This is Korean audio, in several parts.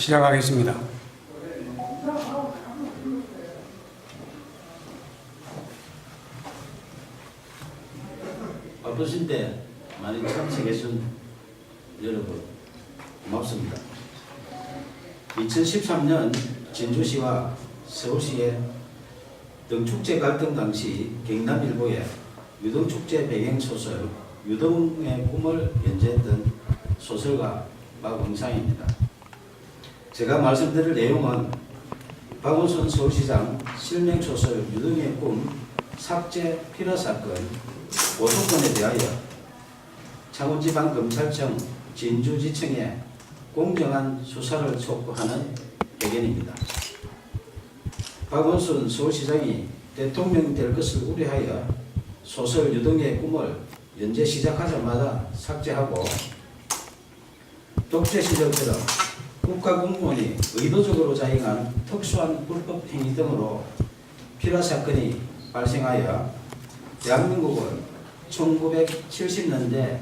시작하겠습니다. 바쁘신데 많이 참석해준 여러분 고맙습니다. 2013년 진주시와 서울시의 등축제 갈등 당시 경남일보에 유등축제 배경소설 유등의 꿈을 연재했던 소설가 박응상입니다. 제가 말씀드릴 내용은 박원순 서울시장 실명소설 유등의 꿈 삭제 필화 사건 고소건에 대하여 창원지방검찰청 진주지청에 공정한 수사를 촉구하는 의견입니다. 박원순 서울시장이 대통령이 될 것을 우려하여 소설 유등의 꿈을 연재 시작하자마자 삭제하고 독재 시절처럼 국가공무원이 의도적으로 자행한 특수한 불법 행위 등으로 필화 사건이 발생하여 대한민국을 1970년대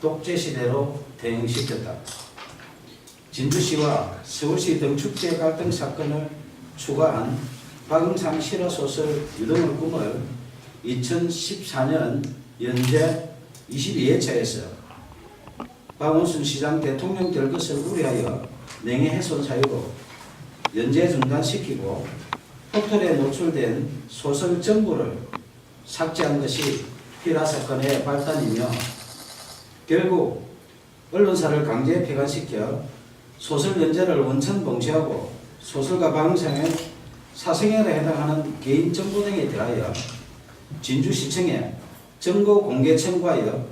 독재 시대로 대응시켰다. 진주시와 서울시 등축제 갈등 사건을 추가한 박응상 실화소설 유등의 꿈을 2014년 연재 22회차에서 박원순 시장 대통령 될 것을 우려하여 명예훼손 사유로 연재 중단시키고 포털에 노출된 소설 전부를 삭제한 것이 필화 사건의 발단이며 결국 언론사를 강제 폐간시켜 소설 연재를 원천 봉쇄하고 소설가 박응상의 사생활에 해당하는 개인 정보 등에 대하여 진주시청에 정보 공개 청구하여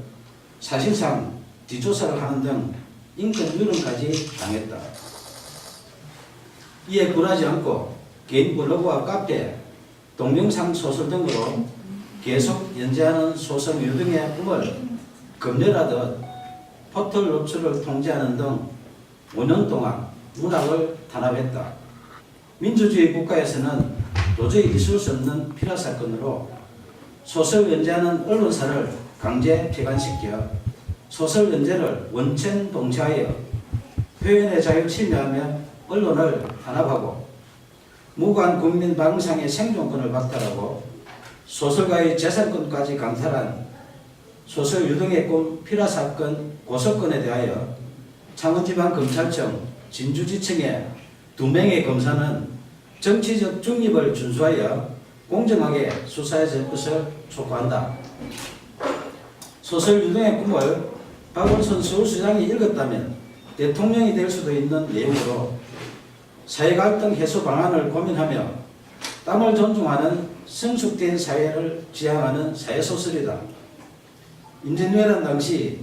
사실상 뒷조사를 하는 등 인권 유린까지 당했다. 이에 굴하지 않고 개인 블로그와 카페, 동영상 소설 등으로 계속 연재하는 소설 유등의 꿈을 검열하듯 포털 노출을 통제하는 등 5년 동안 문학을 탄압했다. 민주주의 국가에서는 도저히 있을 수 없는 필화 사건으로 소설 연재하는 언론사를 강제 폐간시켜 소설 연재를 원천 봉쇄하여 표현의 자유를 침해하며 언론을 탄압하고 무관 국민 박응상의 생존권을 박탈하고 소설가의 재산권까지 강탈한 소설 유등의 꿈 필화 사건 고소건에 대하여 창원지방검찰청 진주지청의 2명의 검사는 정치적 중립을 준수하여 공정하게 수사해 줄 것을 촉구한다. 소설 유등의 꿈을 박원순 서울시장이 읽었다면 대통령이 될 수도 있는 내용으로 사회갈등 해소 방안을 고민하며 땀을 존중하는 성숙된 사회를 지향하는 사회소설이다. 임진왜란 당시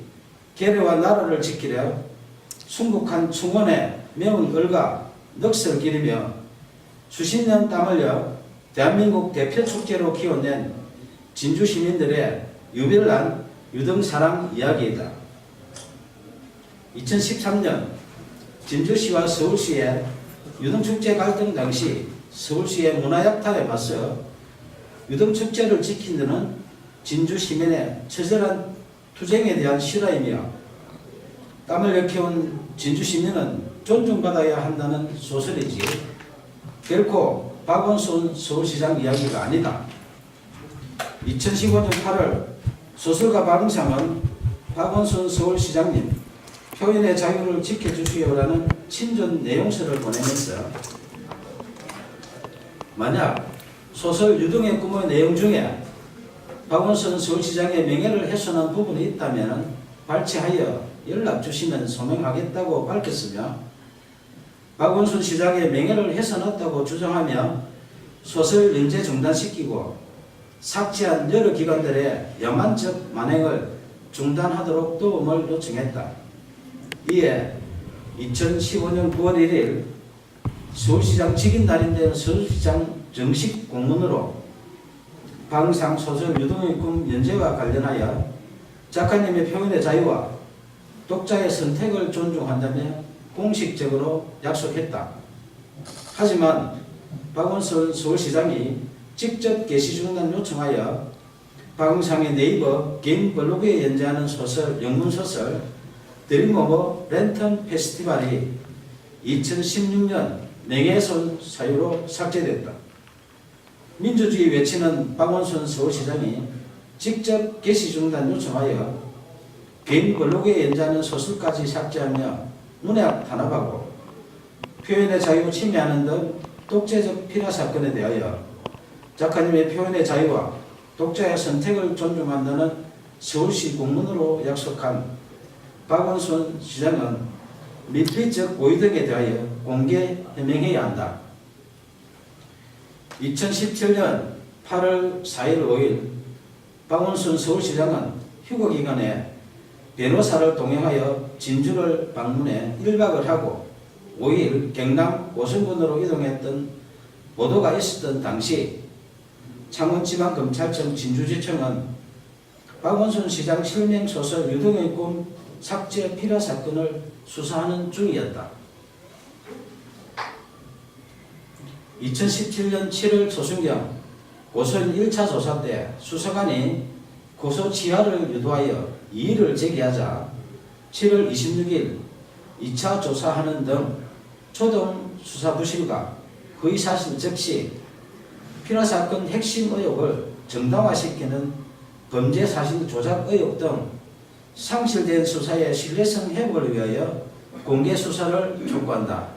계례와 나라를 지키려 순국한 충원에 매운 얼과 넋을 기리며 수십 년 땀 흘려 대한민국 대표 축제로 키워낸 진주 시민들의 유별난 유등사랑 이야기이다. 2013년 진주시와 서울시의 유등축제 갈등 당시 서울시의 문화약탈에 맞서 유등축제를 지킨 데는 진주 시민의 처절한 투쟁에 대한 실화이며 땀을 일깨운 진주 시민은 존중받아야 한다는 소설이지 결코 박원순 서울시장 이야기가 아니다. 2015년 8월 소설가 박응상은 박원순 서울시장님 표현의 자유를 지켜주시오라는 친전 내용서를 보내면서 만약 소설 유등의 꿈의 내용 중에 박원순 서울시장의 명예를 훼손한 부분이 있다면 발췌하여 연락 주시면 소명하겠다고 밝혔으며 박원순 시장의 명예를 훼손했다고 주장하며 소설 연재 중단시키고 삭제한 여러 기관들의 야만적 만행을 중단하도록 도움을 요청했다. 이에 2015년 9월 1일 서울시장 직인 날인데 서울시장 정식 공문으로 박응상 소설 유등의 꿈 연재와 관련하여 작가님의 표현의 자유와 독자의 선택을 존중한다며 공식적으로 약속했다. 하지만 박원순 서울시장이 직접 게시 중단 요청하여 박응상의 네이버 개인 블로그에 연재하는 소설, 영문소설 드림오버 랜턴 페스티벌이 2016년 명예훼손 사유로 삭제됐다. 민주주의 외치는 박원순 서울시장이 직접 게시 중단 요청하여 개인 블로그에 연재하는 소설까지 삭제하며 문학 탄압하고 표현의 자유 침해하는 등 독재적 피라 사건에 대하여 작가님의 표현의 자유와 독자의 선택을 존중한다는 서울시 공문으로 약속한 박원순 시장은 밀필적 고의 등에 대하여 공개 해명해야 한다. 2017년 8월 4일 5일 박원순 서울시장은 휴거기간에 변호사를 동행하여 진주를 방문해 1박을 하고 5일 경남 오송군으로 이동했던 보도가 있었던 당시 창원지방검찰청 진주지청은 박원순 시장 실명소설 유등의 꿈 삭제 피라 사건을 수사하는 중이었다. 2017년 7월 초순경 고소인 1차 조사 때 수사관이 고소 취하를 유도하여 이의를 제기하자 7월 26일 2차 조사하는 등 초동 수사 부실과 허위사실 적시, 피라 사건 핵심 의혹을 정당화시키는 범죄 사실 조작 의혹 등 상실된 수사의 신뢰성 회복을 위하여 공개 수사를 촉구한다.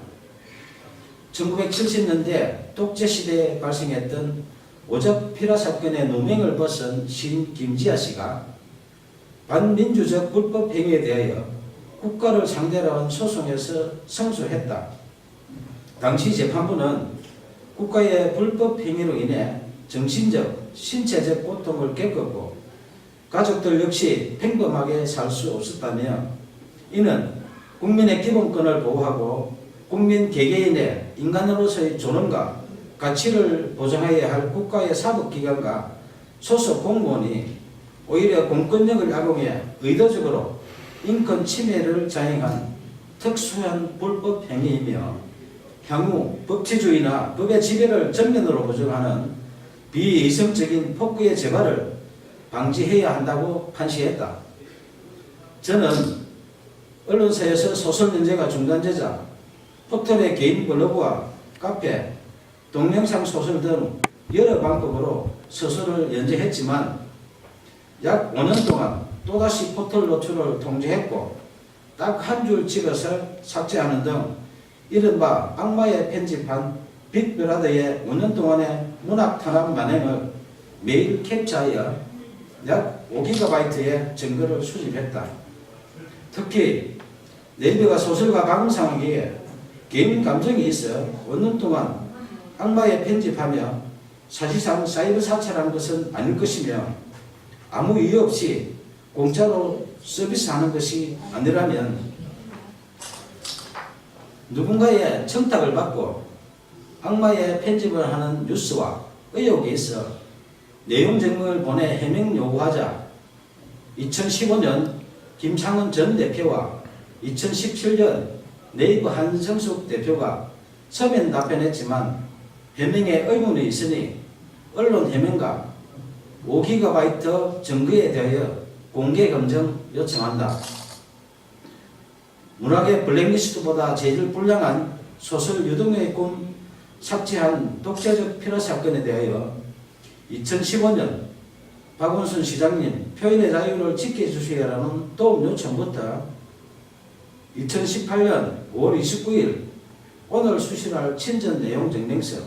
1970년대 독재시대에 발생했던 오적 피라 사건의 누명을 벗은 시인 김지아 씨가 반민주적 불법 행위에 대하여 국가를 상대로 한 소송에서 승소했다. 당시 재판부는 국가의 불법 행위로 인해 정신적, 신체적 고통을 겪었고 가족들 역시 평범하게 살 수 없었다며 이는 국민의 기본권을 보호하고 국민 개개인의 인간으로서의 존엄과 가치를 보장해야 할 국가의 사법기관과 소속 공무원이 오히려 공권력을 악용해 의도적으로 인권 침해를 자행한 특수한 불법 행위이며 향후 법치주의나 법의 지배를 전면으로 부정하는 비이성적인 폭구의 재발을 방지해야 한다고 판시했다. 저는 언론사에서 소설 연재가 중단되자 포털의 개인 블로그와 카페, 동영상 소설 등 여러 방법으로 소설을 연재했지만 약 5년 동안 또다시 포털 노출을 통제했고 딱 한 줄 찍어서 삭제하는 등 이른바 악마의 편집한 빅브라더의 5년 동안의 문학 탄압 만행을 매일 캡처하여 약 5GB의 증거를 수집했다. 특히 네이버가 소설가 방송하기에 개인 감정이 있어 5년 동안 악마의 편집하며 사실상 사이버 사찰한 것은 아닐 것이며 아무 이유 없이 공짜로 서비스하는 것이 아니라면 누군가의 청탁을 받고 악마의 편집을 하는 뉴스와 의혹이 있어 내용 증명을 보내 해명 요구하자 2015년 김창원 전 대표와 2017년 네이버 한성숙 대표가 서면 답변했지만 해명에 의문이 있으니 언론 해명과 5GB 증거에 대하여 공개 검증 요청한다. 문학의 블랙리스트보다 재질 불량한 소설 유등의 꿈 삭제한 독재적 피라 사건에 대하여 2015년 박원순 시장님 표현의 자유를 지켜주시라는 도움 요청부터 2018년 5월 29일 오늘 수신할 친전 내용 증명서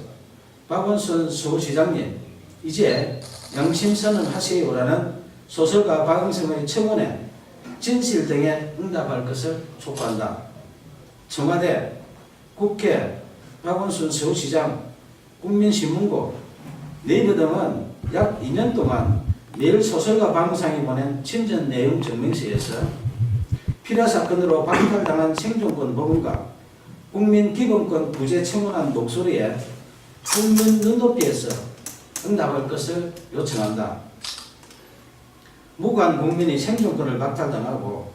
박원순 서울시장님 이제 양심선언 하세요라는 소설가 박응성의 청원에 진실 등에 응답할 것을 촉구한다. 청와대, 국회, 박원순 서울시장, 국민신문고, 네이버 등은 약 2년 동안 매일 소설가 박응성이 보낸 친전 내용 증명서에서 피라 사건으로 박탈당한 생존권 보험과 국민 기본권 부재 청원한 목소리에 국민 눈높이에서 응답할 것을 요청한다. 무관 국민이 생존권을 박탈당하고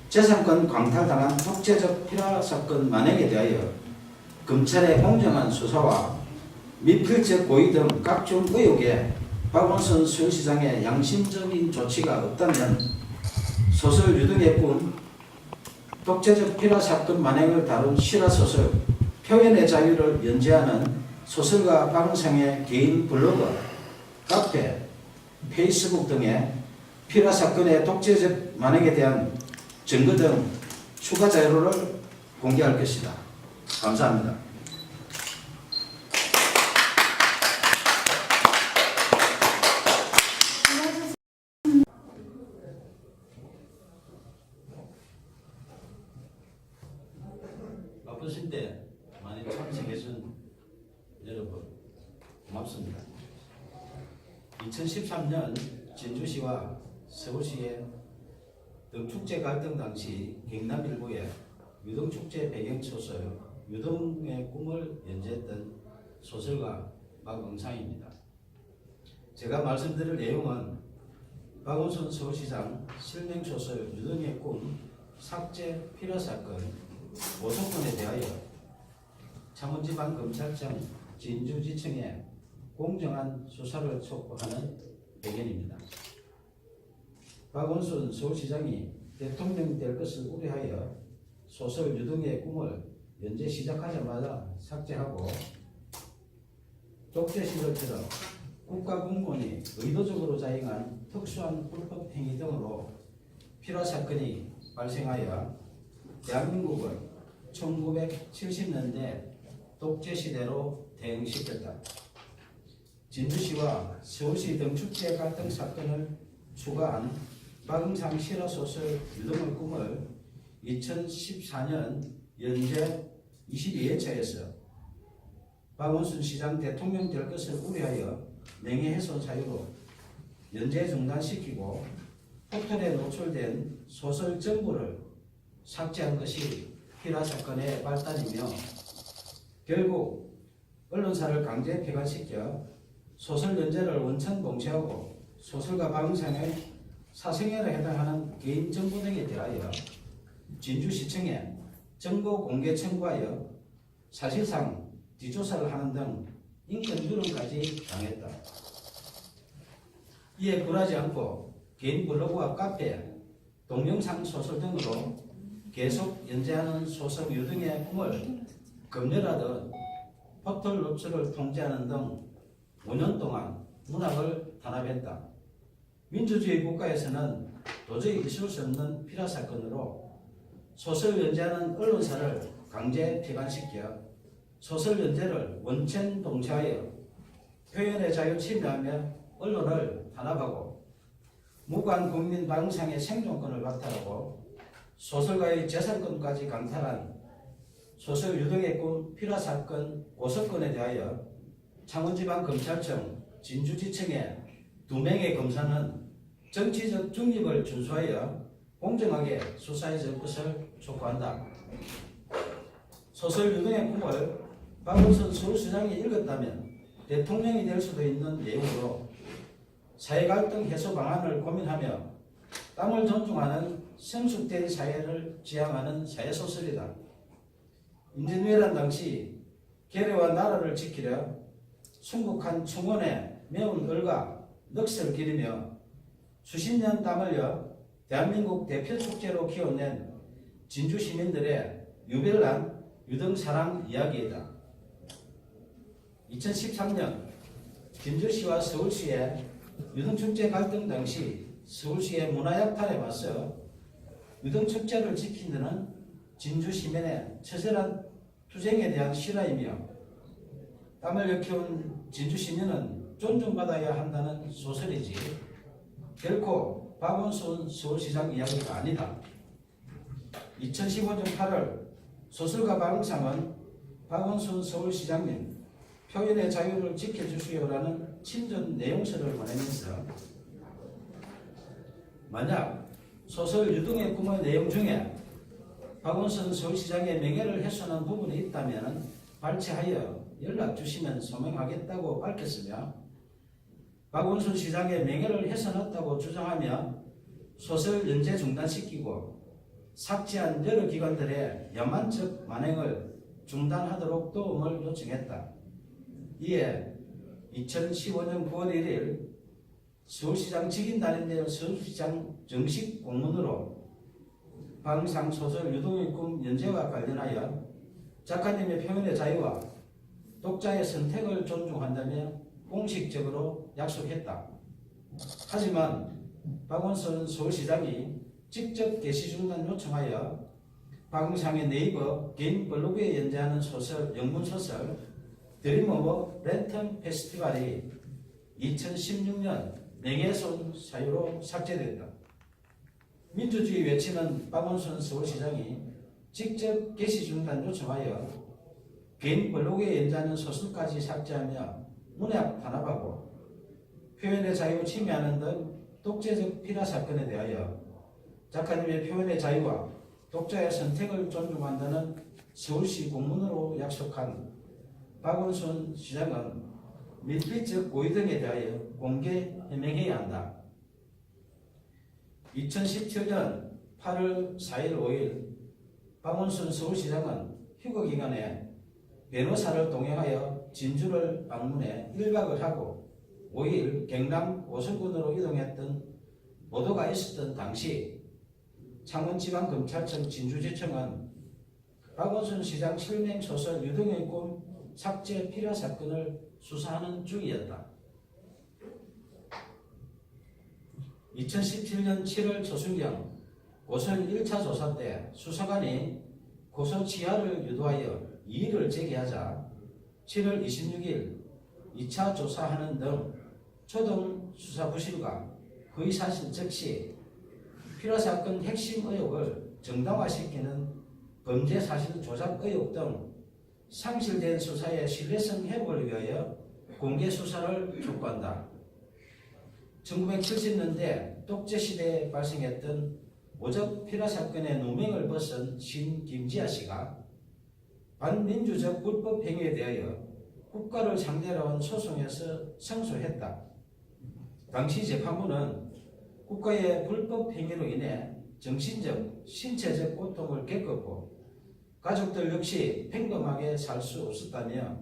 재산권 광탈당한 독재적 피라 사건 만행에 대하여 검찰의 공정한 수사와 미필적 고의 등 각종 의혹에 박원순 서울시장의 양심적인 조치가 없다면 소설 유등의 꿈 독재적 피라 사건 만행을 다룬 실화소설 표현의 자유를 연재하는 소설가 박은상의 개인 블로그, 카페, 페이스북 등에 피라 사건의 독재적 만행에 대한 증거 등 추가 자료를 공개할 것이다. 감사합니다. 바쁘실 때 많이 참석해준 여러분 고맙습니다. 2013년 진주시와 서울시의 등축제 갈등 당시 경남 일부의 유등축제 배경소설 유등의 꿈을 연재했던 소설가 박은상입니다. 제가 말씀드릴 내용은 박원순 서울시장 실명소설 유등의 꿈 삭제 필요 사건 고소건에 대하여 창원지방검찰청 진주지청에 공정한 수사를 촉구하는 배경입니다. 박원순 서울시장이 대통령이 될 것을 우려하여 소설 유등의 꿈을 연재 시작하자마자 삭제하고 독재 시절처럼 국가공무원이 의도적으로 자행한 특수한 불법 행위 등으로 필화 사건이 발생하여 대한민국을 1970년대 독재 시대로 대응시켰다. 진주시와 서울시 등축제 갈등 사건을 추가한 박은상 실화소설 유등의 꿈을 2014년 연재 22회차에서 박원순 시장 대통령 될 것을 우려하여 명예훼손 사유로 연재 중단시키고 포털에 노출된 소설 전부를 삭제한 것이 필화 사건의 발단이며 결국 언론사를 강제 폐간시켜 소설 연재를 원천 봉쇄하고 소설가 박은상의 사생활에 해당하는 개인 정보 등에 대하여 진주시청에 정보 공개 청구하여 사실상 뒷조사를 하는 등 인권 유린까지 당했다. 이에 굴하지 않고 개인 블로그와 카페, 동영상 소설 등으로 계속 연재하는 소설 유등의 꿈을 검열하듯 포털 노출을 통제하는 등 5년 동안 문학을 탄압했다. 민주주의 국가에서는 도저히 있을 수 없는 필화 사건으로 소설 연재하는 언론사를 강제 폐간시켜 소설 연재를 원천 봉쇄하여 표현의 자유 침해하며 언론을 탄압하고 무관 국민 박은상의 생존권을 박탈하고 소설가의 재산권까지 강탈한 소설 유등의 꿈 필화 사건 고소건에 대하여 창원지방검찰청 진주지청의 2명의 검사는 정치적 중립을 준수하여 공정하게 수사해 줄 것을 촉구한다. 소설 유등의 꿈을 박원순 서울시장이 읽었다면 대통령이 될 수도 있는 내용으로 사회갈등 해소 방안을 고민하며 땀을 존중하는 성숙된 사회를 지향하는 사회소설이다. 임진왜란 당시 계례와 나라를 지키려 순국한 충원에 매운 얼과 넋을 기리며 수십 년 땀 흘려 대한민국 대표 축제로 키워낸 진주 시민들의 유별난 유등사랑 이야기이다. 2013년 진주시와 서울시의 유등축제 갈등 당시 서울시의 문화약탈에 맞서 유등축제를 지킨 데는 진주 시민의 처절한 투쟁에 대한 실화이며 땀을 일깨운 진주 시민은 존중받아야 한다는 소설이지 결코 박원순 서울시장 이야기가 아니다. 2015년 8월 소설가 박은상은 박원순 서울시장님 표현의 자유를 지켜주시오라는 친전 내용서를 보내면서 만약 소설 유등의 꿈의 내용 중에 박원순 서울시장의 명예를 훼손한 부분이 있다면 발췌하여 연락 주시면 소명하겠다고 밝혔으며 박원순 시장의 명예를 훼손했다고 주장하며 소설 연재 중단시키고 삭제한 여러 기관들의 야만적 만행을 중단하도록 도움을 요청했다. 이에 2015년 9월 1일 서울시장 직인단인데요. 서울시장 정식 공문으로 방상 소설 유동의 꿈 연재와 관련하여 작가님의 표현의 자유와 독자의 선택을 존중한다며 공식적으로 약속했다. 하지만 박원순 서울시장이 직접 게시 중단 요청하여 방상의 네이버 개인 블로그에 연재하는 소설, 영문소설 드림 오브 랜턴 페스티벌이 2016년 명예훼손 사유로 삭제됐다. 민주주의 외치는 박원순 서울시장이 직접 게시 중단 요청하여 개인 블로그에 연재하는 소설까지 삭제하며 문학 탄압하고 표현의 자유 침해하는 등 독재적 피라 사건에 대하여 작가님의 표현의 자유와 독자의 선택을 존중한다는 서울시 공문으로 약속한 박원순 시장은 밀필적 고의 등에 대하여 공개 해명해야 한다. 2017년 8월 4일 5일 박원순 서울시장은 휴거기간에 변호사를 동행하여 진주를 방문해 1박을 하고 5일 경남 오수군으로 이동했던 보도가 있었던 당시 창원지방검찰청 진주지청은 박원순 시장 실명 소설 유동의 꿈 삭제 필요 사건을 수사하는 중이었다. 2017년 7월 초순경 고소인 1차 조사 때 수사관이 고소 지하를 유도하여 이의를 제기하자 7월 26일 2차 조사하는 등 초동 수사 부실과 허위사실 적시 필요사건 핵심 의혹을 정당화시키는 범죄사실 조작 의혹 등 상실된 수사의 신뢰성 회복을 위하여 공개 수사를 촉구한다. 1970년대 독재시대에 발생했던 오적 필요사건의 누명을 벗은 신 김지아 씨가 반민주적 불법 행위에 대하여 국가를 상대로 한 소송에서胜訴했다. 당시 재판부는 국가의 불법 행위로 인해 정신적, 신체적 고통을 겪었고 가족들 역시 평범하게 살 수 없었다며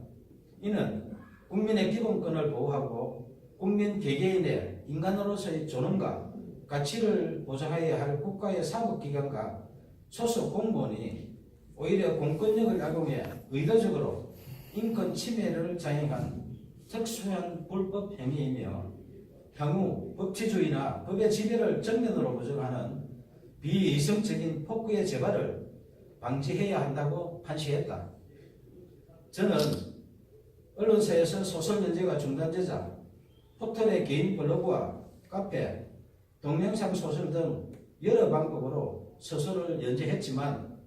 이는 국민의 기본권을 보호하고 국민 개개인의 인간으로서의 존엄과 가치를 보장해야 할 국가의 사법기관과 소속 공무원이 오히려 공권력을 악용해 의도적으로 인권 침해를 자행한 특수한 불법 행위이며 향후 법치주의나 법의 지배를 정면으로 부정하는 비이성적인 폭구의 재발을 방지해야 한다고 판시했다. 저는 언론사에서 소설 연재가 중단되자 포털의 개인 블로그와 카페, 동영상 소설 등 여러 방법으로 소설을 연재했지만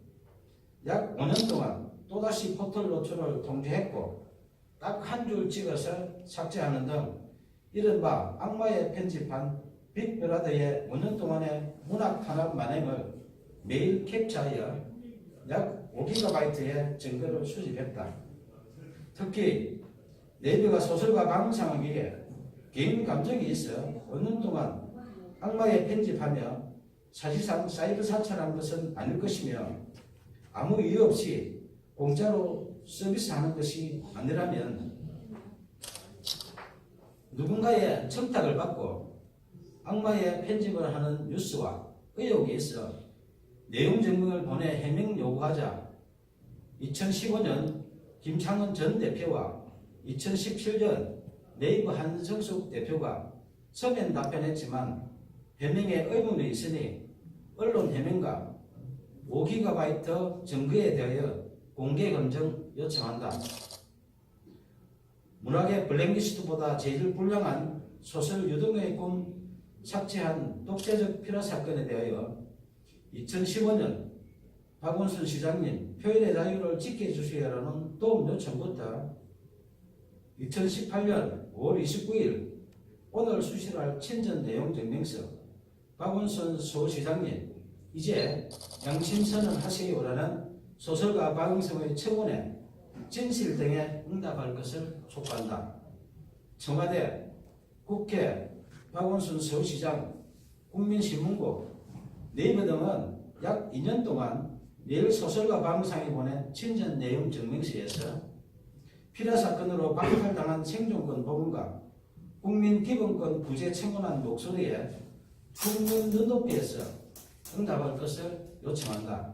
약 5년 동안 또다시 포털 노출을 통제했고 딱 한 줄 찍어서 삭제하는 등 이른바 악마의 편집한 빅브라더의 5년 동안의 문학 탄압 만행을 매일 캡처하여 약 5GB의 증거를 수집했다. 특히 네이버가 소설가 방상에게 개인 감정이 있어 5년 동안 악마의 편집하며 사실상 사이버 사찰한 것은 아닐 것이며 아무 이유 없이 공짜로 서비스하는 것이 아니라면 누군가의 청탁을 받고 악마의 편집을 하는 뉴스와 의혹이 있어 내용 증명을 보내 해명 요구하자 2015년 김창원 전 대표와 2017년 네이버 한성숙 대표가 서면 답변했지만 해명에 의문이 있으니 언론 해명과 5GB 증거에 대하여 공개 검증 요청한다. 문학의 블랙리스트보다 제일 불량한 소설 유동의 꿈 삭제한 독재적 필요 사건에 대하여 2015년 박원순 시장님 표현의 자유를 지켜주시라는 도움 요청부터 2018년 5월 29일 오늘 수시할 친전 내용 증명서 박원순 서울시장님 이제 양심선언 하세요라는 소설가 박응성의 청원에 진실 등에 응답할 것을 촉구한다. 청와대, 국회, 박원순 서울시장, 국민신문고, 네이버 등은 약 2년 동안 매일 소설가 박응성이 보낸 친전 내용 증명서에서 필요 사건으로 박탈당한 생존권 부분과 국민 기본권 부재 청원한 목소리에 국민 눈높이에서 응답할 것을 요청한다.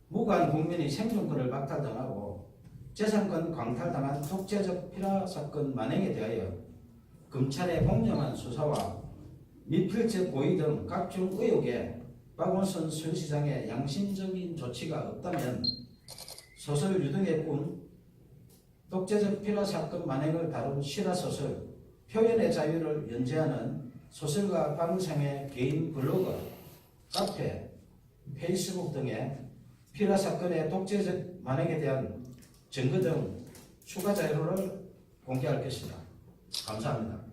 무관 국민의 생존권을 박탈당하고 재산권 광탈당한 독재적 피라 사건 만행에 대하여 검찰의 공정한 수사와 미필적 고의 등 각종 의혹에 박원순 서울시장의 양심적인 조치가 없다면 소설 유등의 꿈, 독재적 피라 사건 만행을 다룬 실화소설, 표현의 자유를 연재하는 소설가 박은상의 개인 블로그, 카페, 페이스북 등의 피라 사건의 독재적 만행에 대한 증거 등 추가 자료를 공개할 것이다. 감사합니다.